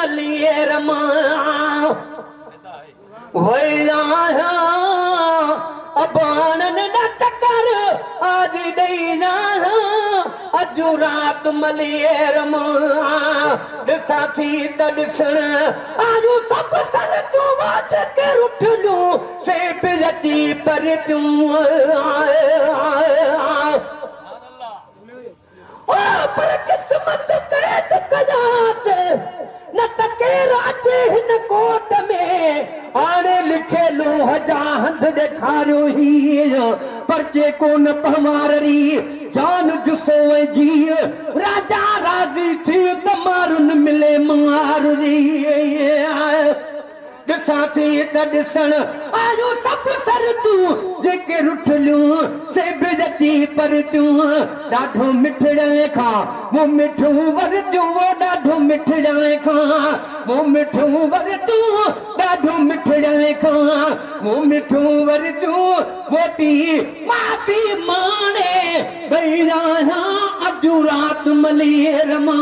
मलिए रमा वैया अबानन न चकर आज दैना अजू रात मलिए रमा दिसा थी त दिसण आजू सब सर तू वाज के उठ लूं से बिजती पर तू ओ पर किस्मत कैद कदास न तके राजे हिन कोट में आने लिखे लो हजा हंध ॾेखारियो ही परचे कोन पमारी जान जुसो जी राजा राज़ी थी त मारुन मिले मारू जी दिसा थी त ॾिसण आयो सब सर तूं जेके रुठलियूं से बिजती पर तूं ॾाढो मिठड़े खां मूं मिठू वर तूं ॾाढो मिठड़े खां मूं मिठू वर तूं ॾाढो मिठड़े खां मूं मिठू वर तूं मोटी मां पी माने भैया अधु रात मलिए रमा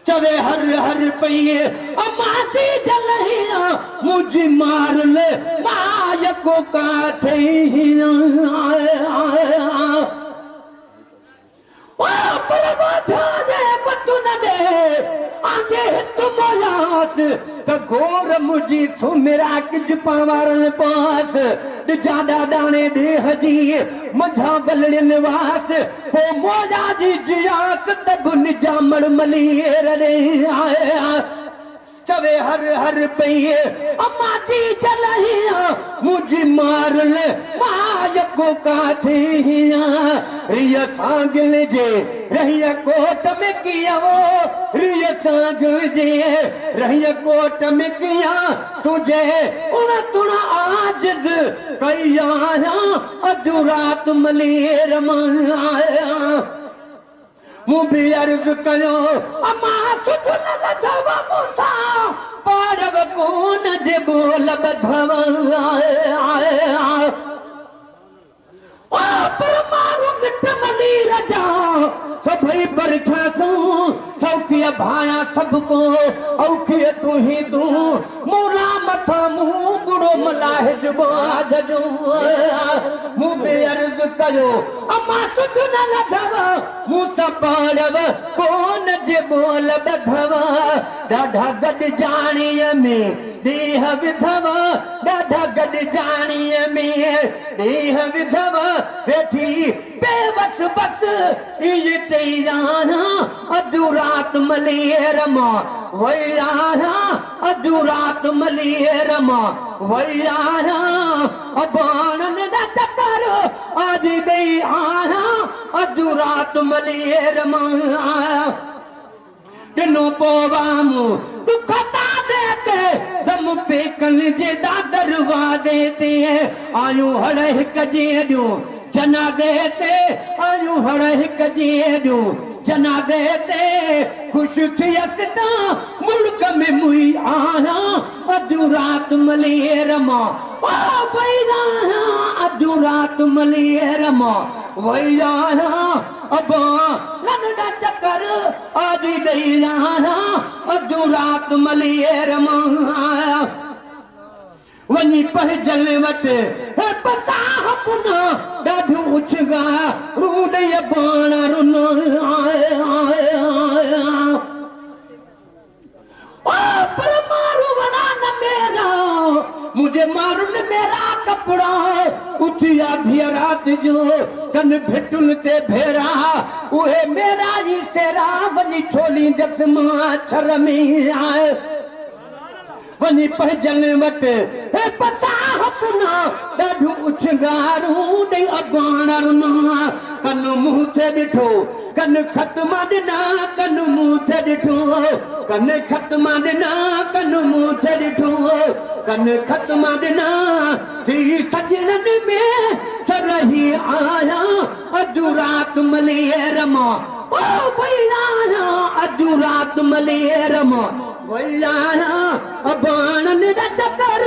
चवे हर हर पइए अमाती जलहिया मुझी मार ले माय को काथे ओ परवाधा दे पतु न दे आगे तुम यास त गोर मुझी सुमिरा किज पावारन पास जादा दाने देह जी मझा बलड़न वास हो मोजा जी जियास तब निजामड़ मलिएर रे आया चवे हर हर पइए अमाती जलहिया मुझी मार ले माय को काथे रिय सांगल जे रहिया कोट में किया वो रिय सांगल जे रहिया कोट में किया तुझे उन तुण आजिज कया अधु रात मलिएर आया मूं भी अर्ज कयो अमा सुध न लधव मूसा पाड़व कोन जे बोल बधव ओ पर मारू मिठ मली रजा सभई बरखा सू सौखिया भाया सबको औखिया तू ही तू मूला मथा मुंह बुढ़ो मलाहिज बाज जो मुंह बे अर्ज कयो अमा सुध न लधव मूसा पाड़व कोन जे बोल बधव ॾाढा गॾ जाणीअ में देह विधव ॾाढा गॾ जाणीअ में देह विधव वेठी बेबस बस इहे चई जाना अधु रात मलिएर मां वई आहियां अधु रात मलिएर मां वई आहियां अबाणनि ॾा चकर आज ॾेई आहियां अधु रात मलिएर मां आहियां ॾिनो पोवामूं दुख तादे ते दम पेकन जे दा दरवाज़े ते आयूं हड़ हिक जे ॾियूं जनाज़े ते आयूं हड़ हिक जे ॾियूं जनाज़े ते खुश थियसि त मुल्क में मुई आहियां अधु रात मलिएर मां वई आहियां अधु रात मलिएर मां वई आहियां अबा नंढा चकर आज ॾेई आहियां अधु रात मलिएर मां आहियां वञी पहजल वटि हे पसाह पुना ॾाढो उछगा रूॾ बाण रुन पर मारू वड़ा न मेरा मुझे मारून मेरा कपड़ा उठी आधी रात जो कन भिटुल ते भेरा उहे मेरा जी सेरा वञी छोली जस मां छर में आए वञी पहजल वटि हे पसाह पुना ॾाढो उछगारू ॾेई अबाण रुना कन मुंह ते ॾिठो कन ख़त्म ॾिना कन मुंह ते ॾिठो कन ख़त्म ॾिना कन मुंह ते ॾिठो कन ख़त्म ॾिना थी सजणनि में सरही आहियां अधु रात मलिएर मां वई आहियां अधु रात मलिएर मां वई आहियां अबाणनि ॾा चकर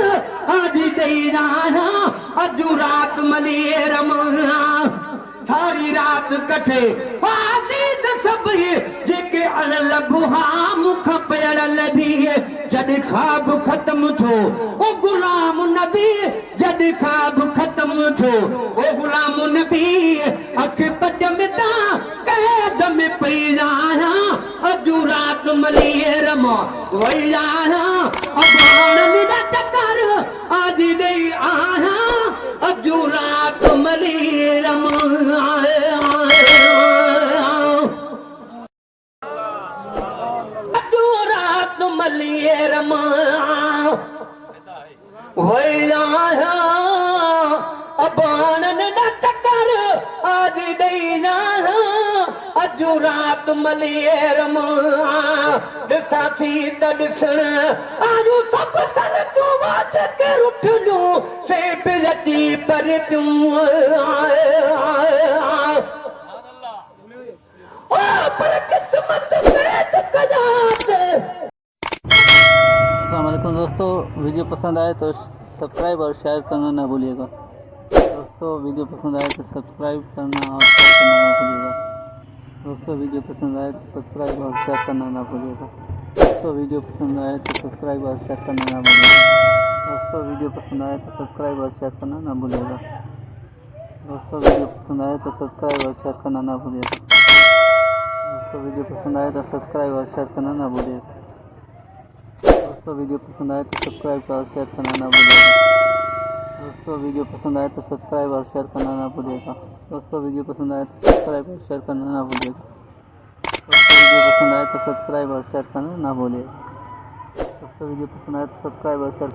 आज ॾेई आहियां अधु रात मलिएर मां सारी रात कटे आज़ीज़ सभई जेके अल लॻू हा मूं जॾहिं ख्वाब ख़त्म थियो ओ गुलाम नबी जॾहिं ख्वाब ख़त्म थियो ओ गुलाम नबी अख पट में ता कैद में पई आहियां अॼु राति मलीर मां वई आहियां अबाणनि जा चकर आज ॾेई आहियां अॼु राति मलीर मां अॼु राति मलीर मां वई आहियां अबाणनि जा चकर आज ॾेई आहियां अॼु राति मलीर मां ॾिसां थी त ॾिसण आजू सभु सर तूं वाच के रुठलूं से बि अची पर तूं ओ पर किस्मत में कजाते। अस्सलाम वालेकुम दोस्तों, वीडियो पसंद आए तो सब्सक्राइब और शेयर करना ना भूलिएगा। दोस्तों वीडियो पसंद आए तो सब्सक्राइब करना और शेयर करना ना भूलिएगा। दोस्तों वीडियो पसंद आए तो सब्सक्राइब और शेयर करना ना भूलिएगा। दोस्तों वीडियो पसंद आए तो सब्सक्राइब और शेयर करना ना भूलिएगा। दोस्तों वीडियो पसंद आए तो सब्सक्राइब और शेयर करना ना भूलिएगा। दोस्तों वीडियो पसंद आए तो सब्सक्राइब और शेयर करना ना भूलिएगा। दोस्तों वीडियो पसंद आए तो सब्सक्राइब और शेयर करना ना भूलिएगा। दोस्तों वीडियो पसंद आए तो सब्सक्राइब और शेयर करना ना भूलिएगा। दोस्तों वीडियो पसंद आए तो सब्सक्राइब और शेयर करना ना भूलिएगा। दोस्तों वीडियो पसंद आए तो सब्सक्राइब और शेयर करना ना भूलिएगा। दोस्तों वीडियो पसंद आए तो सब्सक्राइब और शेयर करना ना भूलिएगा। दोस्तों वीडियो पसंद आए तो सब्सक्राइब और शेयर